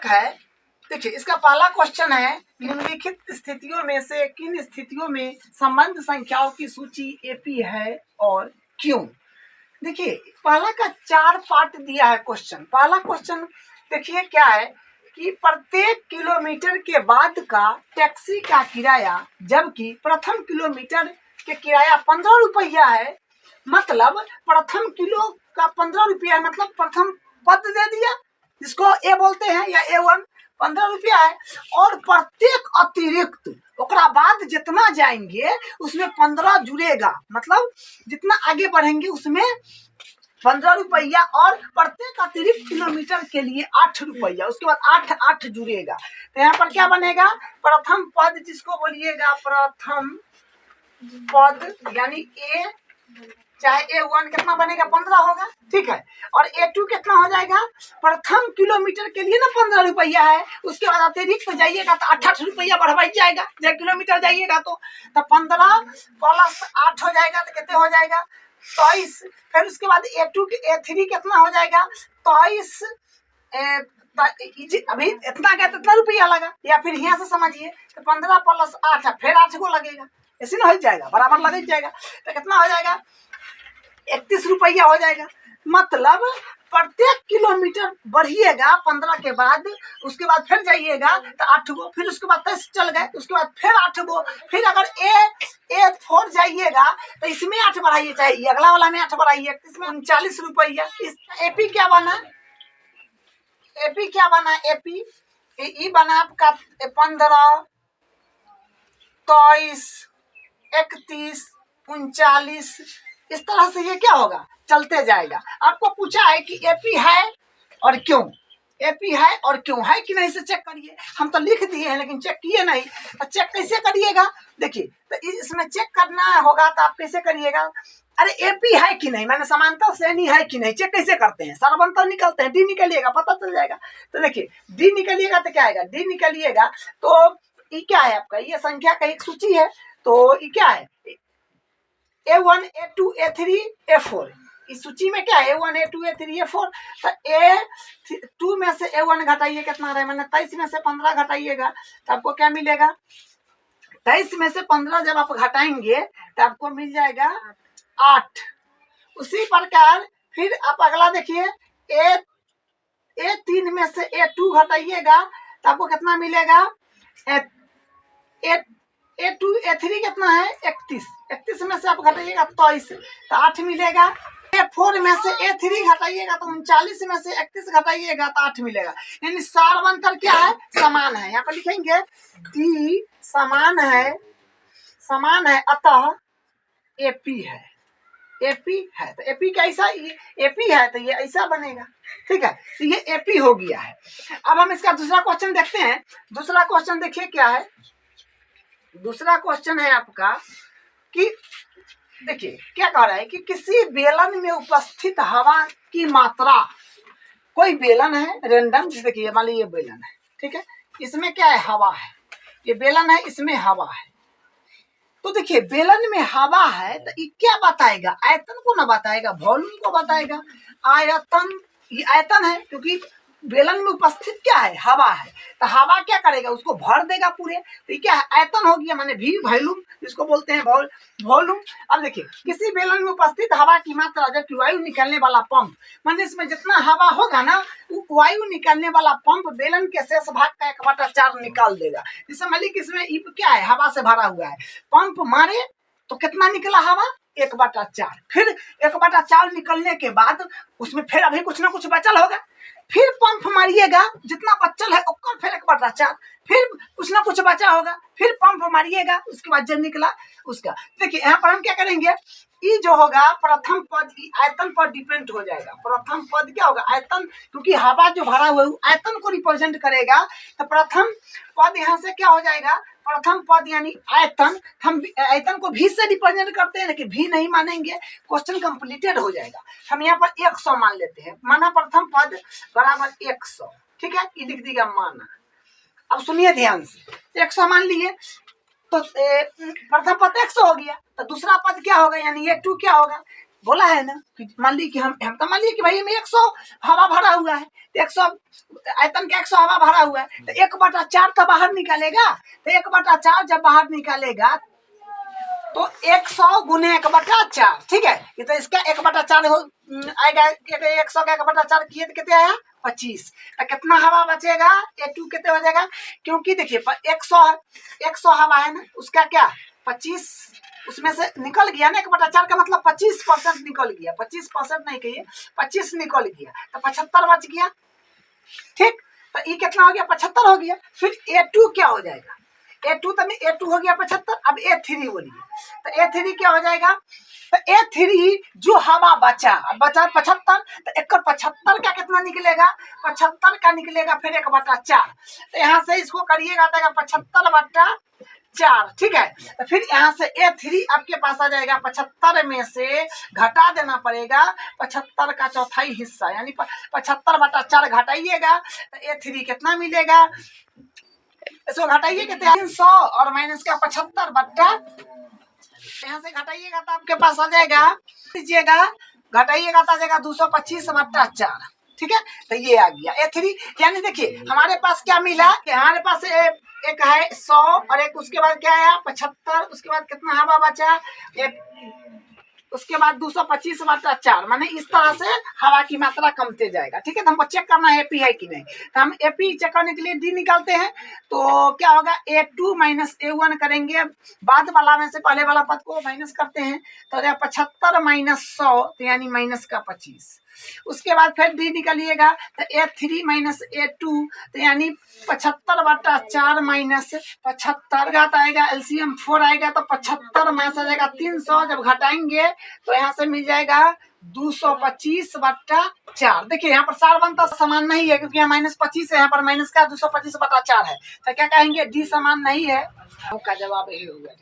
एक है, देखिए इसका पहला क्वेश्चन है, निम्नलिखित स्थितियों में से किन स्थितियों में संबंध संख्याओं की सूची एपी है और क्यों। देखिए पहला का 4 पार्ट दिया है क्वेश्चन। पहला क्वेश्चन देखिए क्या है कि प्रत्येक किलोमीटर के बाद का टैक्सी का किराया, जबकि प्रथम किलोमीटर के किराया 15 रुपया है, मतलब प्रथम किलो का 15 रुपया है, मतलब प्रथम पद दे दिया जिसको ए बोलते हैं या A1 15 रुपया है, और प्रत्येक अतिरिक्त ओकरा बाद जितना जाएंगे उसमें 15 जुड़ेगा, मतलब जितना आगे बढ़ेंगे उसमें 15 रुपया, और प्रत्येक अतिरिक्त किलोमीटर के लिए 8 रुपया, उसके बाद 8 जुड़ेगा। तो यहाँ पर क्या बनेगा, प्रथम पद जिसको बोलिएगा प्रथम पद यानी ए, चाहे A1 कितना बनेगा 15 होगा, ठीक है, और A2 कितना हो जाएगा, प्रथम किलोमीटर के लिए ना 15 रुपया है, उसके बाद अतिरिक्त जाइएगा तो 8 रुपया बढ़वाई जाएगा, जब किलोमीटर जाइएगा तो 15 प्लस 8 हो जाएगा तो कितने हो जाएगा 23। फिर उसके बाद A2 A3 कितना हो जाएगा 23, अभी इतना क्या इतना रुपया लगा, या फिर यहाँ से समझिए तो 15 प्लस 8 फिर 8 को लगेगा, ऐसे ना हो जाएगा, बराबर लग जाएगा, तो कितना हो जाएगा 31 रुपया हो जाएगा। मतलब प्रत्येक किलोमीटर बढ़िएगा 15 के बाद, उसके बाद फिर जाइएगा तो 8 गो, फिर उसके बाद 23 चल गए, उसके बाद फिर 8 गो, फिर अगर A4 जाइएगा तो इसमें 8 बढ़ाइए, चाहे अगला वाला में 8 बढ़ाइए, 31 में 39 रुपया। इस एपी क्या बना, एपी क्या बना, एपी ई बना आपका 15, 23, 31, 39, इस तरह से ये क्या होगा चलते जाएगा। आपको पूछा है कि एपी है और क्यों, एपी है और क्यों, है कि नहीं से चेक करिए। हम तो लिख दिए हैं लेकिन चेक किए नहीं, तो चेक कैसे करिएगा, देखिए तो इसमें चेक करना होगा तो आप कैसे करिएगा, अरे एपी है कि नहीं, मैंने समांतर श्रेणी है कि नहीं, चेक कैसे करते हैं, सरबंतर निकलते हैं, डी निकलिएगा पता चल जाएगा। तो देखिए डी निकलिएगा तो क्या आएगा, डी निकलिएगा तो ये क्या है आपका, ये संख्या का एक सूची है, तो ये क्या है A1 A2 A3 A4, इस सूची में क्या है A1 A2 A3 A4, तो A2 में से A1 घटाइए कितना रहे, मैंने 23 में से 15 घटाइएगा तो आपको क्या मिलेगा, 23 में से 15 जब आप घटाएंगे तो आपको मिल जाएगा 8। उसी प्रकार फिर आप अगला देखिए A3 में से A2 घटाइएगा तो आपको कितना मिलेगा, A2 A3 कितना है 31, 31 में से आप घटाइएगा 23 तो 8 मिलेगा। A4 में से A3 घटाइएगा तो 39 में से 31 घटाइएगा तो 8 मिलेगा। यानी सारवंतर क्या है, समान है, यहाँ पर लिखेंगे डी समान है अतः एपी है, एपी है तो एपी कैसा, एपी है तो ये ऐसा बनेगा, ठीक है, तो ये एपी हो गया है। अब हम इसका दूसरा क्वेश्चन देखते हैं। दूसरा क्वेश्चन देखिए क्या है, दूसरा क्वेश्चन है आपका कि देखिए क्या कह रहा है कि किसी बेलन में उपस्थित हवा की मात्रा, कोई बेलन है रेंडम, जैसे देखिए मान लीजिए ये बेलन है, ठीक है, इसमें क्या है हवा है, ये बेलन है इसमें हवा है, तो देखिए बेलन में हवा है तो ये क्या बताएगा, आयतन को ना बताएगा, वॉल्यूम को बताएगा। आयतन, ये आयतन है क्योंकि बेलन में उपस्थित क्या है हवा है, तो हवा क्या करेगा उसको भर देगा पूरे, तो ये क्या है आयतन हो गया, माने भी वॉल्यूम जिसको बोलते हैं वॉल्यूम। अब देखिए किसी बेलन में उपस्थित हवा की मात्रा, जबकि वायु निकलने वाला पंप, माने इसमें जितना हवा होगा ना वायु निकलने वाला पंप बेलन के शेष भाग का 1/4 निकाल देगा। जैसे मान लीजिए इसमें क्या है हवा से भरा हुआ है, पंप मारे तो कितना निकला हवा 1/4, फिर 1/4 निकलने के बाद उसमें फिर अभी कुछ ना कुछ बचल होगा, फिर पंप मारिएगा जितना बचल है ओकर फिर 1/4, फिर कुछ ना कुछ बचा होगा, फिर पंप मारिएगा, उसके बाद जब निकला उसका। देखिए यहाँ पर हम क्या करेंगे, ये जो होगा प्रथम पद आयतन पर डिपेंड हो जाएगा। प्रथम पद क्या होगा आयतन, क्योंकि हवा जो भरा हुआ है आयतन को रिप्रेजेंट करेगा, तो प्रथम पद यहाँ से क्या हो जाएगा, प्रथम पद यानी आयतन, हम आयतन को भी से रिप्रेजेंट करते हैं लेकिन भी नहीं मानेंगे, क्वेश्चन कंप्लीटेड हो जाएगा। हम यहाँ पर 100 मान लेते हैं, माना प्रथम पद बराबर 100, ठीक है, ये लिख दिया माना। अब सुनिए ध्यान से, 100 मान लिए तो प्रथम पद 100 हो गया, तो दूसरा पद क्या होगा यानी ये 2 क्या होगा बोला है ना कि मान ली कि हम तो मान लिए कि भाई में 100 हवा भरा हुआ है, 100 आयतन का 100 हवा भरा हुआ है, तो 1/4 तो बाहर निकालेगा। तो 1/4 जब बाहर निकालेगा तो 100 गुने 1/4, ठीक है। तो इसका 1/4 आएगा, 100 का 1/4 किए तो कितने आया 25। तो कितना हवा बचेगा, A2 कितने हो जाएगा, क्योंकि देखिए 100 हवा है ना, उसका क्या 25 उसमें से निकल गया ना, 1/4 का मतलब 25% निकल गया, 25% नहीं कहिए 25 निकल गया, तो 75 बच गया, ठीक। तो ये कितना हो गया 75 हो गया। फिर A2 क्या हो जाएगा, A2 तो A2 हो गया 75। अब A3 बोलिए, तो A3 क्या हो जाएगा, तो A3 जो हवा बचा 75, तो 75 का कितना निकलेगा, 75 का निकलेगा फिर 1/4। तो यहाँ से इसको करिएगा तो 75/4, ठीक है। तो फिर यहाँ से A3 आपके पास आ जाएगा, 75 में से घटा देना पड़ेगा 75 का चौथाई हिस्सा, यानी 75/4 घटाइएगा तो A3 कितना मिलेगा, इसको घटाइए कितने 300 और माइनस का 75/, यहाँ से घटाइएगा तो आपके पास आ जाएगा, लीजिएगा घटाइएगा तो आ जाएगा 225/4, ठीक है। तो ये आ गया A3। यानी देखिए हमारे पास क्या मिला कि हमारे पास एक है 100 और एक उसके बाद क्या आया 75, उसके बाद कितना हवा बचा, उसके बाद 225/4, माने इस तरह से हवा की मात्रा कमते जाएगा, ठीक है। तो हमको चेक करना है एपी है कि नहीं, तो हम एपी चेक करने के लिए डी निकालते हैं। तो क्या होगा A2 माइनस A1 करेंगे, बाद वाला में से पहले वाला पद को माइनस करते हैं, तो 75 माइनस 100 तो यानी माइनस का 25। उसके बाद फिर डी निकालिएगा तो A3 माइनस A2 तो यानी 75/4 माइनस 75 घात आएगा, एलसीएम 4 आएगा, तो 75 में से जाएगा 300, जब घटाएंगे तो यहाँ से मिल जाएगा 225/4। देखिए यहाँ पर सार बनता समान नहीं है, क्योंकि यहाँ -25 है, यहाँ पर माइनस का 225/4 है, तो क्या कहेंगे डी समान नहीं है, का जवाब यही होगा,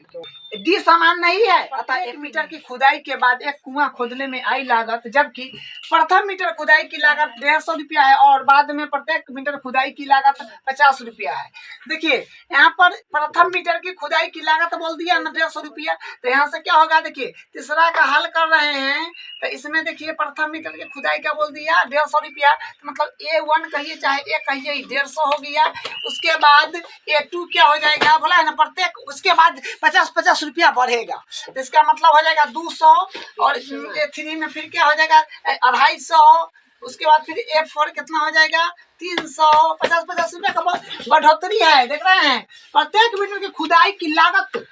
डी समान नहीं है। अतः 1 मीटर की खुदाई के बाद एक कुआं खोदने में आई लागत, जबकि प्रथम मीटर खुदाई की लागत 150 रुपया है और बाद में प्रत्येक मीटर खुदाई की लागत 50 रुपया है। देखिए यहाँ पर प्रथम मीटर की खुदाई की लागत बोल दिया ना 150 रुपया, तो यहाँ से क्या होगा, देखिए तीसरा का हल कर रहे हैं तो इसमें देखिए प्रथम मीटर की खुदाई का बोल दिया 150 रुपया, तो मतलब A1 कहिए चाहे A कहिए 150 हो गया। उसके बाद A2 क्या हो जाएगा, बोला है ना प्रत्येक, उसके बाद 50 रुपया बढ़ेगा, तो इसका मतलब हो जाएगा 200 और A3 में फिर क्या हो जाएगा 250, उसके बाद फिर A4 कितना हो जाएगा 300, 50 रुपया का बढ़ोतरी है, देख रहे हैं। प्रत्येक मीटर की खुदाई की लागत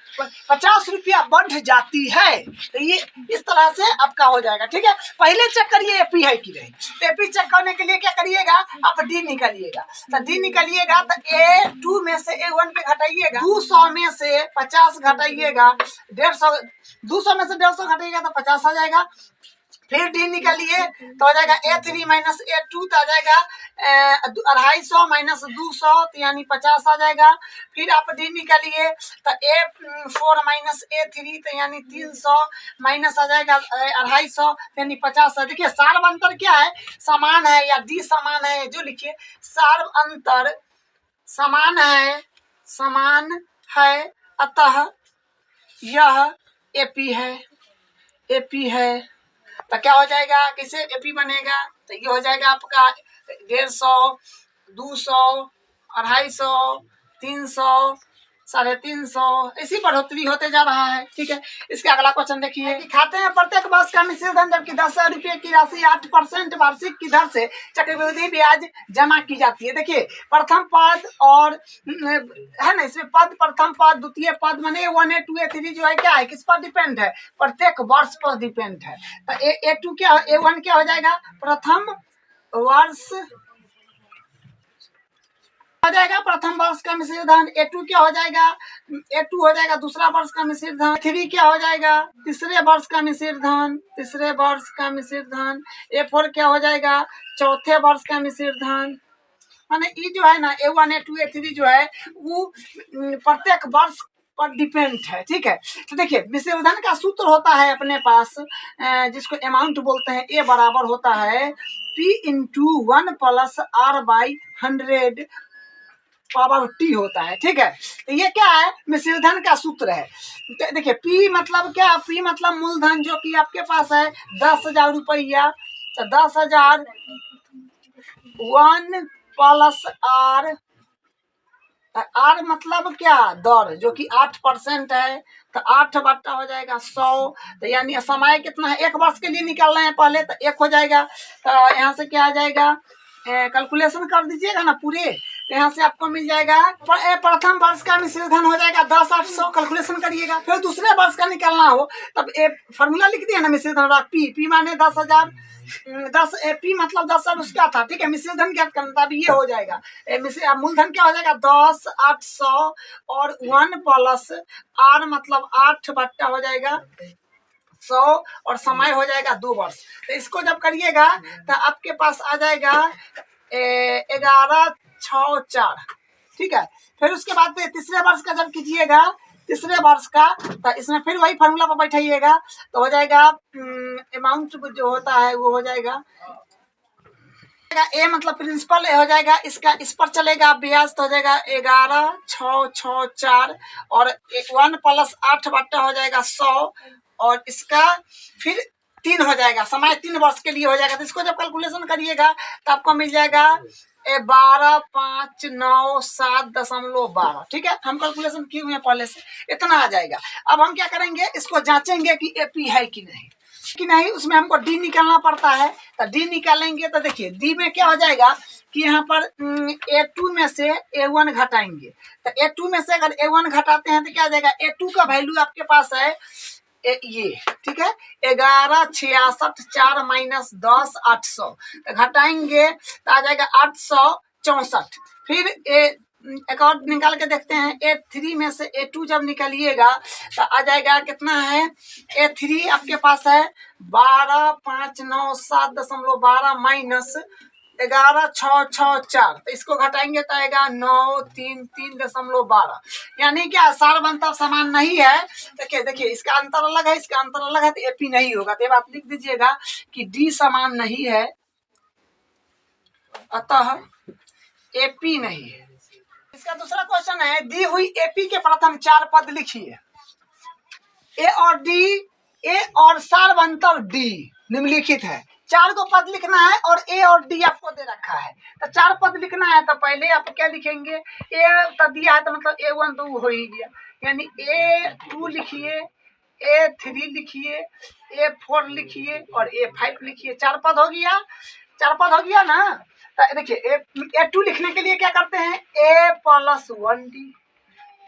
50 रुपया बढ़ जाती है, तो ये इस तरह से आपका हो जाएगा, ठीक है। पहले चेक करिए एपी है कि नहीं, तो एपी चेक करने के लिए क्या करिएगा, आप डी निकालिएगा, तो डी निकालिएगा तो A2 में से A1 पे घटाइएगा, 200 में से 50 घटाइएगा 150, 200 में से 150 घटाइएगा तो 50 आ जाएगा। फिर डी निकालिए तो हो जाएगा A3 माइनस A2 तो आ जाएगा 250 माइनस 200 तो यानी 50 आ जाएगा। फिर आप डी निकालिए तो A4 माइनस A3 तो यानी 300 माइनस आ जाएगा 250 यानी 50। देखिए सार अंतर क्या है, समान है या डी समान है, जो लिखिए सार अंतर समान है अतः यह एपी है। तो क्या हो जाएगा, कैसे एपी बनेगा, तो ये हो जाएगा आपका 150, 200, 250, 300, 350, ऐसी बढ़ोतरी होते जा रहा है, ठीक है। इसका अगला क्वेश्चन देखिए, खाते हैं प्रत्येक वर्ष का मिश्रित धन, जबकि 10,000 रुपये की राशि 8% वार्षिक की दर से चक्रवृद्धि ब्याज जमा की जाती है। देखिए प्रथम पद और है ना, इसमें पद प्रथम पद द्वितीय पद माने 1 A 2 A 3 जो है क्या है, किस पर डिपेंड है, प्रत्येक वर्ष पर डिपेंड है। तो A2 क्या, A1 क्या हो जाएगा, प्रथम वर्ष हो जाएगा, प्रथम वर्ष का मिश्रित धन। A2 क्या हो जाएगा, A2 हो जाएगा दूसरा वर्ष का मिश्रित धन। 3 क्या हो जाएगा, तीसरे वर्ष का मिश्रित धन। A4 क्या हो जाएगा, चौथे वर्ष का मिश्रित धन। माने ये जो है ना A1 A2 A3 जो है वो प्रत्येक वर्ष पर डिपेंड है, ठीक है। तो देखिए मिश्रित धन का सूत्र होता है अपने पास, जिसको अमाउंट बोलते हैं, A बराबर होता है P × 1 + R/100 पावर टी होता है। ठीक है, तो ये क्या है, मिश्रधन का सूत्र है। तो देखिए पी मतलब क्या, पी मतलब मूलधन जो कि आपके पास है 10,000 रुपया, तो 10,000 1 प्लस आर, आर मतलब क्या, दर जो कि 8% है, तो 8 बट्टा हो जाएगा 100। तो यानी समय कितना है, 1 वर्ष के लिए निकालना है पहले, तो 1 हो जाएगा। तो यहाँ से क्या आ जाएगा, कैलकुलेशन कर दीजिएगा ना पूरे, तो यहाँ से आपको मिल जाएगा प्रथम वर्ष का मिश्रधन हो जाएगा 10 800, कैलकुलेशन करिएगा। फिर दूसरे वर्ष का निकालना हो तब फॉर्मूला लिख दिया ना मिश्रधन का, पी माने 10,000, 10 पी मतलब 10,000 उसका था। ठीक है, मिश्रधन क्या करना, तब ये हो जाएगा मूलधन क्या हो जाएगा 10 800 और 1 प्लस आर मतलब 8 बट्टा हो जाएगा 100 और समय हो जाएगा 2 वर्ष। तो इसको जब करिएगा तो आपके पास आ जाएगा 11,6,4। ठीक है, फिर उसके बाद तीसरे वर्ष का जब कीजिएगा, तीसरे वर्ष का, तो इसमें फिर वही फॉर्मूला पर बैठाइएगा, तो हो जाएगा अमाउंट जो होता है वो हो जाएगा ए मतलब प्रिंसिपल हो जाएगा, इसका इस पर चलेगा ब्याज, तो हो जाएगा 11,6,6,4 और 1 प्लस 8 बट्टा हो जाएगा 100 और इसका फिर 3 हो जाएगा, समय 3 वर्ष के लिए हो जाएगा। तो इसको जब कैलकुलेशन करिएगा तो आपको मिल जाएगा 12,597.12। ठीक है, हम कैलकुलेशन किए हुए हैं पहले से, इतना आ जाएगा। अब हम क्या करेंगे, इसको जांचेंगे कि एपी है कि नहीं, उसमें हमको डी निकालना पड़ता है। तो डी निकालेंगे तो देखिए डी में क्या हो जाएगा कि यहाँ पर A2 में से A1 घटाएंगे, तो A2 में से अगर A1 घटाते हैं तो क्या आ जाएगा, A2 का वैल्यू आपके पास है ये। ठीक है, 11,66,4 माइनस 10 800, तो घटाएंगे तो आ जाएगा 864। फिर अकाउंट निकाल के देखते हैं, A3 में से A2 जब निकालिएगा तो आ जाएगा कितना है, A3 आपके पास है 12,597.12 माइनस 11,6,6,4, तो इसको घटाएंगे तो आएगा 9,3,3.12। यानी क्या सार बनता समान नहीं है। देखिए इसका अंतर अलग है, इसका अंतर अलग है, तो एपी नहीं होगा। तो ये बात लिख दीजिएगा कि डी समान नहीं है, अतः एपी नहीं है। इसका दूसरा क्वेश्चन है, दी हुई एपी के प्रथम 4 पद लिखिए। ए और सार बनता डी निम्नलिखित है। 4 को पद लिखना है और ए और डी आपको दे रखा है, तो 4 पद लिखना है। तो पहले आप क्या लिखेंगे, ए तो दिया है तो मतलब A1 तो हो ही गया, यानी A2 लिखिए, A3 लिखिए, A4 लिखिए और A5 लिखिए। 4 पद हो गया, 4 पद हो गया ना। तो देखिए A2 लिखने के लिए क्या करते हैं, A प्लस 1D।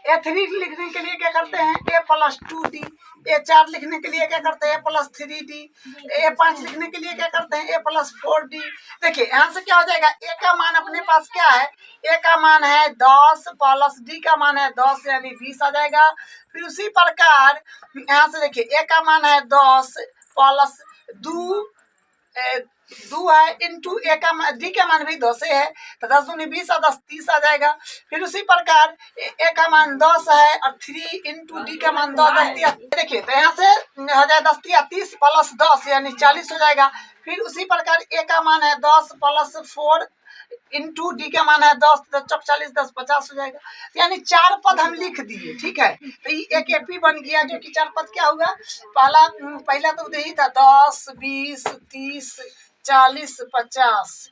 A3 लिखने के लिए क्या करते हैं, A प्लस 2D। A4 लिखने के लिए क्या करते हैं, A प्लस 3D। A5 लिखने के लिए क्या करते हैं, A प्लस 4D। देखिए यहाँ से क्या हो जाएगा, A का मान अपने पास क्या है, A का मान है 10 प्लस D का मान है 10 यानी 20 आ जाएगा। फिर उसी प्रकार यहाँ से देखिए A का मान है 10 प्लस 2 है इंटू ए का डी का मान भी 10 है, तो 10 दूनी 20 और 10 30 आ जाएगा। फिर उसी प्रकार ए का मान 10 है और 3 इंटू डी का मान 10 देखिए तो यहाँ से हो जाए 10 30 प्लस 10 यानी 40 हो जाएगा। फिर उसी प्रकार ए का मान है 10 प्लस 4 इंटू डी का मान है 10, 10 40 10 50 हो जाएगा। यानी 4 पद हम लिख दिए। ठीक है, तो ये एक एपी बन गया, जो कि 4 पद क्या होगा, पहला तो यही था 10 20 30 40 50,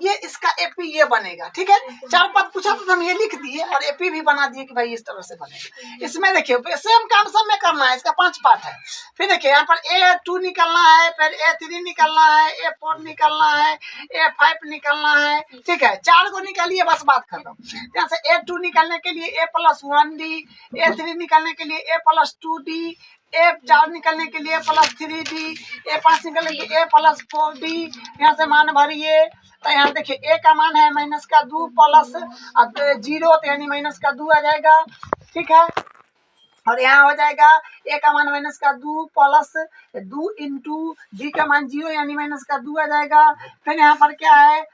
ये इसका एपी ये बनेगा। ठीक है, 4 पद पूछा तो हम ये लिख दिए और एपी भी बना दिए कि भाई इस तरह से बनेगा। इसमें देखिए सेम काम सब में करना है, इसका 5 पार्ट है। फिर देखिए यहाँ पर A2 निकलना है, फिर A3 निकलना है, A4 निकलना है, A5 निकलना है। ठीक है, 4 को निकालिए, बस बात खत्म। यहाँ से A2 निकालने के लिए A प्लस 1D, A3 निकालने के लिए A प्लस 2D, A4 निकलने के लिए प्लस 3D, A5 निकलने के लिए A प्लस 4D। यहाँ से मान भरिए, तो यहाँ देखिए A का मान है माइनस का 2 प्लस 0, तो यानी माइनस का 2 आ जाएगा। ठीक है, और यहाँ हो जाएगा A का मान माइनस का 2 प्लस 2 इंटू D का मान 0 यानी माइनस का 2 आ जाएगा। फिर यहाँ पर क्या है,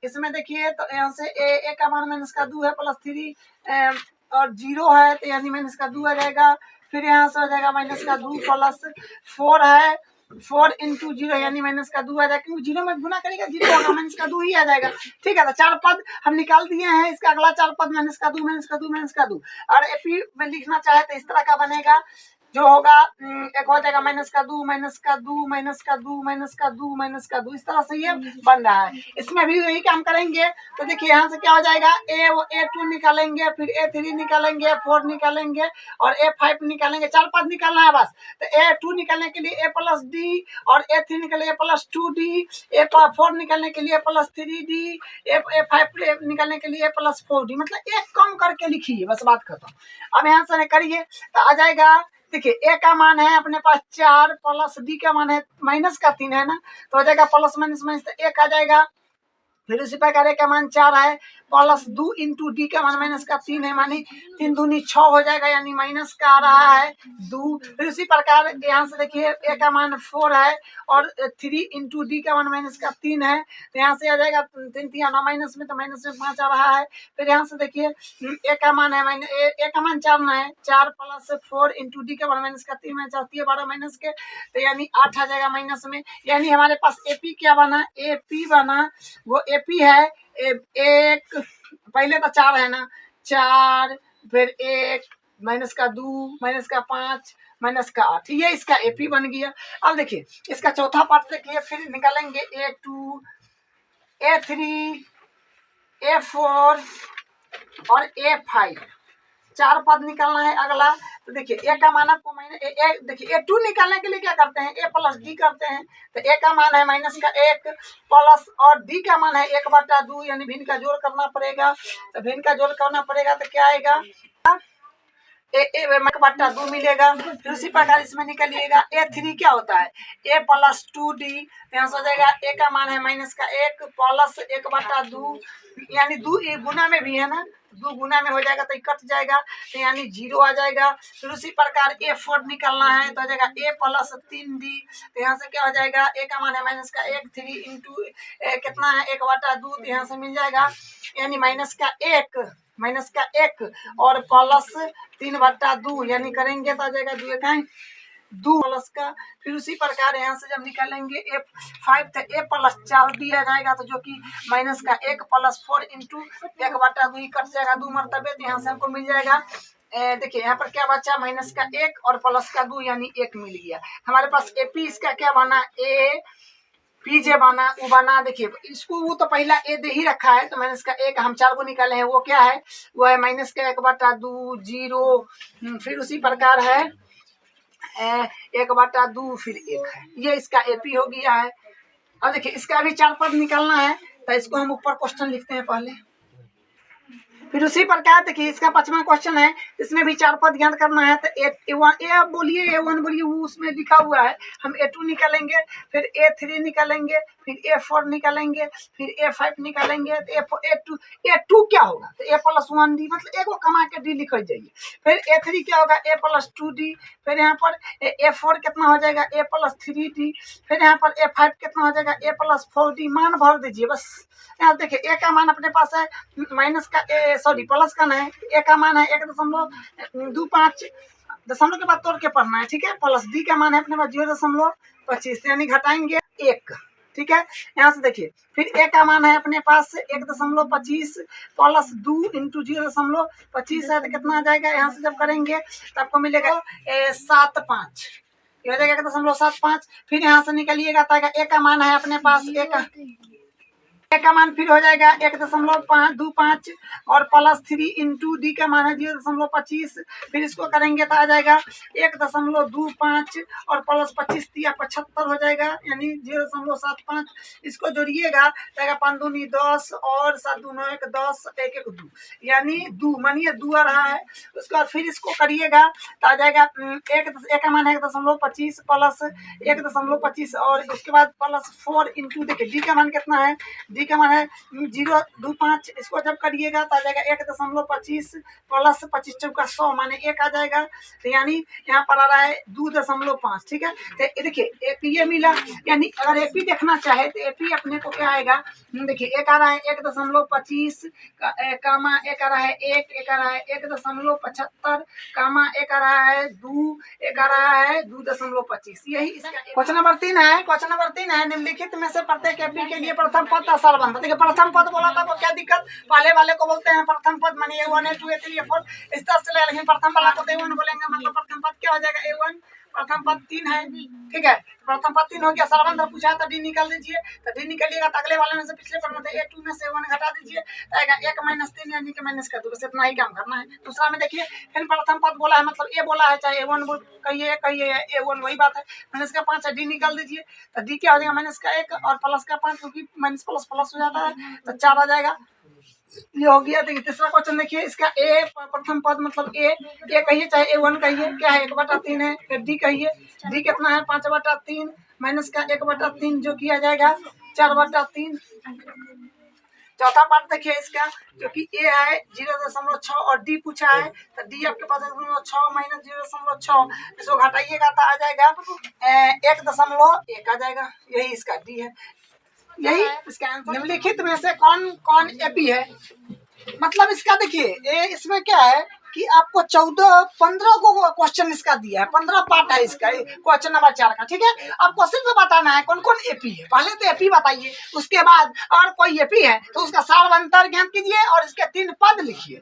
इसमें देखिए तो यहाँ से A का मान माइनस का 2 है प्लस 3 और 0 है, तो यानी माइनस का 2 आ जाएगा। फिर यहाँ से हो जाएगा माइनस का 2 प्लस 4 है 4 इंटू 0 यानी माइनस का 2 आ जाएगा, क्योंकि 0 में गुना करेगा 0 होगा, माइनस का 2 ही आ जाएगा। ठीक है, तो 4 पद हम निकाल दिए हैं, इसका अगला 4 पद माइनस का 2 माइनस का 2 माइनस का 2। और एपी में लिखना चाहे तो इस तरह का बनेगा, जो होगा एक हो जाएगा माइनस का 2 माइनस का 2 माइनस का 2 माइनस का 2 माइनस का 2, इस तरह से ये बन रहा है। इसमें भी यही काम करेंगे। तो देखिए यहाँ से क्या हो जाएगा, A2 निकालेंगे, फिर A3 निकालेंगे, A4 निकालेंगे और A5 निकालेंगे। 4 पद निकालना है बस। तो A2 निकालने के लिए A प्लस डी, और A3 निकालने A प्लस 2D, A4 निकालने के लिए A प्लस 3D, A5 निकालने के लिए A प्लस 4D। मतलब एक कम करके लिखिए, बस बात खत्म। अब यहाँ से करिए तो आ जाएगा, देखिए ए का मान है अपने पास 4 प्लस डी का मान है माइनस का 3 है ना, तो हो जाएगा प्लस माइनस माइनस, तो 1 आ जाएगा। फिर उसी प्रकार ए का मान 4 है, प्लस 2 इंटू डी का मान माइनस का 3 है, मानी 3 दूनी 6 हो जाएगा, यानी माइनस का आ रहा है 2। फिर उसी प्रकार यहाँ से देखिए ए का मान 4 है और 3 इंटू डी का मान माइनस का 3 है, तो यहाँ से आ जाएगा 3 3 9 माइनस में, तो माइनस में 5 आ रहा है। फिर यहाँ से देखिए ए का मान है ए का मान 4 ना है, 4 प्लस 4 इंटू डी का मान माइनस का 3 में 4 12 माइनस के, तो यानी 8 आ जाएगा माइनस में। यानी हमारे पास एपी क्या बना, एपी बना, वो एपी है एक, पहले तो 4 है ना, 4 फिर 1 माइनस का 2 माइनस का 5 माइनस का 8, ये इसका एपी बन गया। अब देखिए इसका चौथा पार्ट देखिए, फिर निकालेंगे A2 A3 A4 और A5, 4 पद निकालना है अगला। तो देखिए ए का मान आपको देखिए A2 निकालने के लिए क्या करते हैं, A प्लस डी करते हैं। तो ए का मान है माइनस का 1 प्लस, और डी का मान है 1/2, यानी भिन्न का जोड़ करना पड़ेगा। तो भिन्न का जोड़ करना पड़ेगा तो क्या आएगा, A/2 मिलेगा। फिर उसी प्रकार इसमें निकलिएगा A3 क्या होता है, A प्लस 2D, यहाँ से हो जाएगा ए का मान है माइनस का 1 प्लस 1/2, यानी 2 गुना में भी है ना, 2 गुना में हो जाएगा तो कट जाएगा, तो यानी 0 आ जाएगा। फिर उसी प्रकार A4 निकालना है, तो हो जाएगा A प्लस 3D, तो यहाँ से क्या हो जाएगा, ए का मान है माइनस का 1 3 इंटू कितना है 1/2, तो यहाँ से मिल जाएगा, यानी माइनस का 1 और प्लस 3/2, यानी करेंगे तो आ जाएगा 2 प्लस का। फिर उसी प्रकार यहाँ से जब निकालेंगे A5, तो A प्लस 4 दिया जाएगा, तो जो कि माइनस का 1 प्लस 4 इंटू 1/2 कट जाएगा 2 मरतबे, तो यहाँ से हमको मिल जाएगा। देखिए यहाँ पर क्या बचा, माइनस का 1 और प्लस का 2, यानी 1 मिल गया हमारे पास। एपी इसका क्या बना, ए पी जे बना, वो बना। देखिए इसको वो तो पहला ए दे ही रखा है, तो माइनस का 1 हम 4 को निकाले हैं, वो क्या है, वो है माइनस का 1/2 0। फिर उसी प्रकार है 1/2 फिर 1 है, ये इसका एपी हो गया है। अब देखिए इसका भी 4 पद निकालना है, तो इसको हम ऊपर क्वेश्चन लिखते हैं पहले। फिर उसी प्रकार देखिए इसका 5वां क्वेश्चन है, इसमें भी 4 पद ज्ञात करना है। तो A1 बोलिए, A1 बोलिए, वो उसमें लिखा हुआ है। हम A2 निकालेंगे, फिर A3 निकालेंगे, फिर A4 निकालेंगे, फिर A5 निकालेंगे। तो A2 क्या होगा, तो A प्लस 1D, मतलब एक कमा के D लिख जाइए। फिर A3 क्या होगा, A प्लस 2D। फिर यहाँ पर A4 कितना हो जाएगा, A प्लस 3D। फिर यहाँ पर A5 कितना हो जाएगा, A प्लस 4D। मान भर दीजिए बस। यहाँ देखिए ए का मान अपने पास है माइनस का प्लस का नहीं, ए का मान है 1.25, दशमलव के बाद तोड़ के पढ़ना है, ठीक है। प्लस डी का मान है अपने पास 0.25, यानी घटाएंगे 1, ठीक है। यहाँ से देखिए फिर ए का मान है अपने पास 1.25 प्लस 2 इंटू 0.25 है, तो कितना आ जाएगा, यहाँ से जब करेंगे तो आपको मिलेगा 7.5, ये हो जाएगा 1.75। फिर यहाँ से निकलिएगा तो ए का मान है अपने पास ए का मान फिर हो जाएगा 1.25 और प्लस 3 इंटू डी का मान है 0.25। फिर इसको करेंगे तो आ जाएगा 1.25 और प्लस 25 दिया 75 हो जाएगा, यानी 0.75। इसको जोड़िएगा तो 5 दूनी 10 और 7 दूनी 1 10 1 1 2, यानी 2 मानिए 2 आ रहा है। उसके बाद फिर इसको करिएगा तो आ जाएगा ए का मान है 1.25 प्लस 1.25 और उसके बाद प्लस 4 इंटू, देखिए डी का मान कितना है, डी डी का मान है 025। इसको जब करिएगा तो आ जाएगा 1.25 प्लस 25 चौका 100 माने 1 आ जाएगा। तो यानी यहाँ पर आ रहा है 2.5। ठीक है, तो ये देखिए एपी ये मिला। यानी अगर एपी देखना चाहे तो एपी अपने को क्या आएगा, देखिए एक आ रहा है 1.25 कामा एक आ रहा है 1 आ रहा है 1.75 कामा एक आ रहा है 2 एक आ रहा है 2.25। यही इसका क्वेश्चन नंबर 3 है। क्वेश्चन नंबर 3 है, निम्नलिखित में से प्रत्येक एपी के लिए प्रथम पद का सारबंध। देखिए प्रथम पद बोला था तो क्या दिक्कत, पहले वाले को बोलते हैं प्रथम पद मानिए 1 2 3 4 इस तरह से, लेकिन प्रथम वाला को A1 बोलेंगे, मतलब प्रथम पद क्या हो जाएगा A1। प्रथम पद 3 है, ठीक है, प्रथम पद 3 हो गया। सारबंध पूछा तो डी निकाल दीजिए, तो डी निकालिएगा तो अगले वाले में से पिछले पद में से A2 में से 1 घटा दीजिए, तो आएगा 1 - 3 यानी कि माइनस कर दो, बस इतना ही काम करना है। दूसरा में देखिए फिर प्रथम पद बोला है, मतलब ए बोला है, चाहे A1 कहिए A1 वही बात है। माइनस का 5 है, डी निकाल दीजिए, तो डी क्या हो जाएगा माइनस का 1 और प्लस का 5, क्योंकि माइनस प्लस प्लस हो जाता है, तो 4 आ जाएगा। ये हो गया। देखिए तीसरा क्वेश्चन देखिए, इसका ए प्रथम पद मतलब ए कहिए चाहे A1 कहिए, क्या है 1/3 है। फिर डी कहिए, डी कितना है 5/3 माइनस का 1/3 जो किया जाएगा 4/3। चौथा पार्ट देखिए इसका, जो कि ए है 0.6 और डी पूछा है, तो डी आपके पास 6 माइनस 0.6, इसको घटाइएगा तो आ जाएगा 1.1 आ जाएगा। यही इसका डी है, यही इसका आंसर। निम्नलिखित में से कौन कौन एपी है, मतलब इसका देखिए इसमें क्या है कि आपको 15 को क्वेश्चन इसका दिया है, 15 पार्ट है इसका क्वेश्चन नंबर 4 का। ठीक है, आपको सिर्फ बताना है कौन कौन एपी है। पहले तो एपी बताइए, उसके बाद अगर कोई एपी है तो उसका सारवंतर ज्ञात कीजिए और इसके 3 पद लिखिए।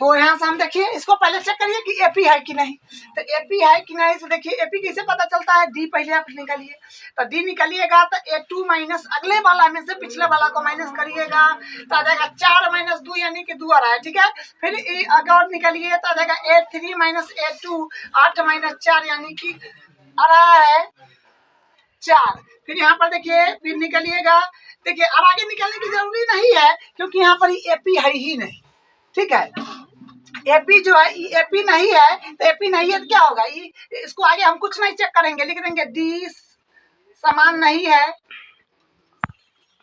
तो यहाँ से हम देखिए इसको पहले चेक करिए कि एपी है कि नहीं। तो एपी है कि नहीं, तो देखिए एपी कैसे पता चलता है, डी पहले आप निकालिए, तो डी निकालिएगा तो A2 माइनस अगले वाला में से पिछले वाला को माइनस करिएगा तो आ जाएगा 4 - 2 यानी कि 2 आ रहा है। ठीक है, फिर अगर निकालिए तो आ जाएगा A3 माइनस A2 8 - 4 यानी कि आ रहा है 4। फिर यहाँ पर देखिए फिर निकालिएगा, देखिए अब आगे निकालने की जरूरी नहीं है क्योंकि यहाँ पर एपी है ही नहीं। ठीक है, एपी जो है एपी नहीं है, तो एपी नहीं है तो क्या होगा, इसको आगे हम कुछ नहीं चेक करेंगे, लिख देंगे डी समान नहीं है,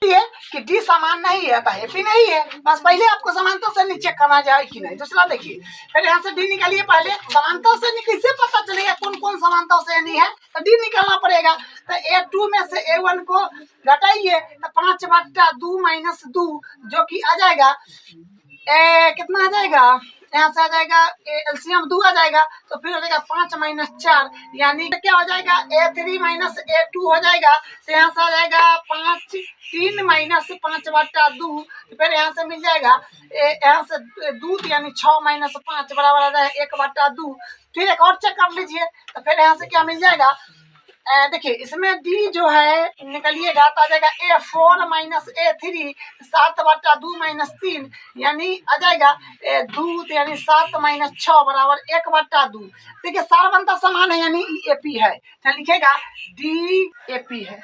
कि डी समान नहीं है तो एपी नहीं है। बस पहले आपको समानता से नहीं चेक करना जाए कि नहीं। दूसरा देखिए, फिर यहाँ से डी निकालिए, पहले समानता से नहीं कैसे पता चलेगा कौन कौन समानता से नहीं है, तो डी निकालना पड़ेगा। तो A2 में से A1 को घटाइए तो 5/2 माइनस 2 जो कि आ जाएगा कितना आ जाएगा, यहाँ से आ जाएगा एलसीएम 2 आ जाएगा, तो फिर हो जाएगा 5 - 4 यानी क्या हो जाएगा A3 माइनस A2 हो जाएगा। तो यहाँ से आ जाएगा 3 माइनस 5/2, फिर यहाँ से मिल जाएगा यहाँ से 2 यानी 6 माइनस 5 बराबर आ जाएगा 1/2। फिर एक और चेक कर लीजिए, तो फिर यहाँ से क्या मिल जाएगा, देखिए इसमें डी जो है निकलिएगा तो आ जाएगा A4 माइनस A3 7/2 माइनस 3 यानी आ जाएगा 2 यानी 7 माइनस 6 बराबर 1/2। देखिए सारबंता समान है यानी एपी है, तो लिखेगा डी एपी है।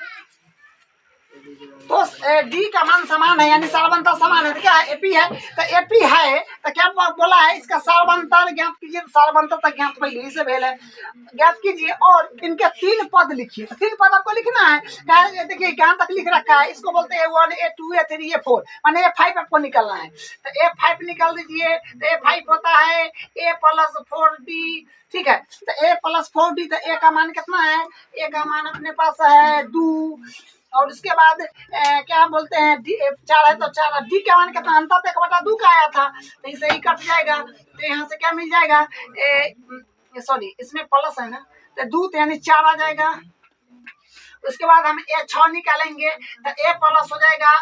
तो डी का मान समान है यानी सारबंता समान है, तो क्या है एपी है। तो एपी है तो क्या बोला है, इसका सारबंतर ज्ञात कीजिए। सारबंतर तक ज्ञात पहले ही से भेल है, ज्ञात कीजिए और इनके 3 पद लिखिए। तो 3 पद आपको लिखना है, देखिए यहाँ तक लिख रखा है, इसको बोलते हैं A1 A2 A3 A4 माने A5 आपको निकालना है। तो A5 निकाल दीजिए, तो A5 होता है A + 4D। ठीक है, तो A + 4D, तो A का मान कितना है, A का मान अपने पास है 2 और उसके बाद क्या बोलते हैं 4 है तो 4, डी का मान कितना अंतर तक 1/2 का आया था, तो इसे ही कट जाएगा। तो यहाँ से क्या मिल जाएगा, सॉरी इसमें प्लस है ना, तो 2 यानी 4 आ जाएगा। उसके बाद हम A6 निकालेंगे तो A प्लस हो जाएगा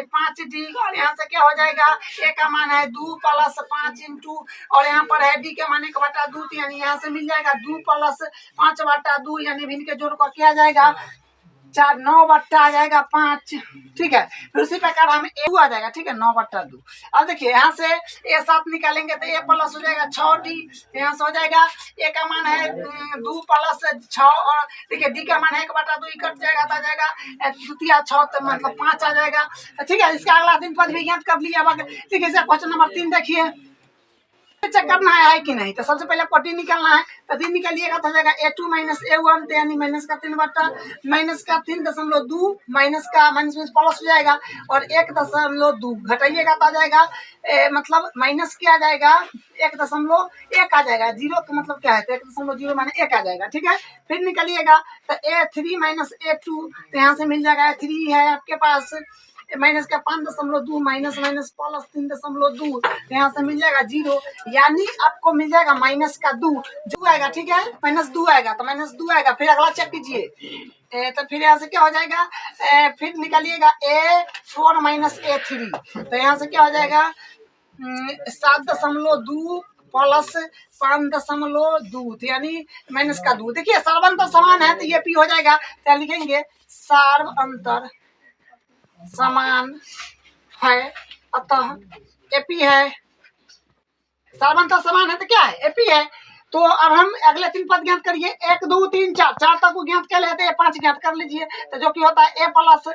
5D। यहाँ से क्या हो जाएगा, A का मान है 2 + 5 इंटू और यहाँ पर है D का मान 1/2, यानी यहाँ से मिल जाएगा 2 + 5/2 यानी भिन्न के जोड़ को क्या जाएगा 4 9 आ जाएगा 5। ठीक है, फिर उसी प्रकार हम A आ जाएगा। ठीक है, 9/2। अब देखिए यहाँ से A7 निकालेंगे तो A प्लस हो जाएगा 6D, यहाँ से हो जाएगा A का मान है 2 + 6 और देखिए D का मान है 1/2 कट जाएगा तो आ जाएगा द्वितीय 6 तो मतलब 5 आ जाएगा। तो ठीक है, इसका अगला 3 पद भी ज्ञात कर लिया। देखिए क्वेश्चन नंबर 3 देखिए, चेक करना है कि नहीं। तो सबसे पहले आपको डी निकालना है। तो डी निकालिएगा तो हो जाएगा A2 माइनस A1, तो यानी माइनस का 3 बटा माइनस का 3.2 माइनस का माइनस में प्लस हो जाएगा और 1.2 घटाइएगा तो आ जाएगा मतलब माइनस क्या आ जाएगा 1.1 आ जाएगा। जीरो का मतलब क्या है, तो 1.0 माने 1 आ जाएगा। ठीक है, फिर निकालिएगा तो A3 माइनस A2, तो यहाँ से मिल जाएगा A3 है आपके पास माइनस का 5.2 माइनस माइनस प्लस 3.2, यहाँ से मिल जाएगा 0, यानी आपको मिल जाएगा माइनस का 2 आएगा। ठीक है, माइनस 2 आएगा तो माइनस 2 आएगा। फिर अगला चेक कीजिए तो फिर यहाँ से क्या हो जाएगा फिर निकालिएगा A4 माइनस A3, तो यहाँ से क्या हो जाएगा 7.2 प्लस 5.2, यानी माइनस का 2। देखिए सार्वंतर समान है तो ये पी हो जाएगा, तो लिखेंगे सार्वंतर समान है अतः एपी है। सार्वंतर समान है तो क्या है, एपी है। तो अब हम अगले 3 पद ज्ञात करिए। 1 2 3 4, 4 तक को ज्ञात कर लेते हैं, 5 ज्ञात कर लीजिए। तो जो कि होता है A प्लस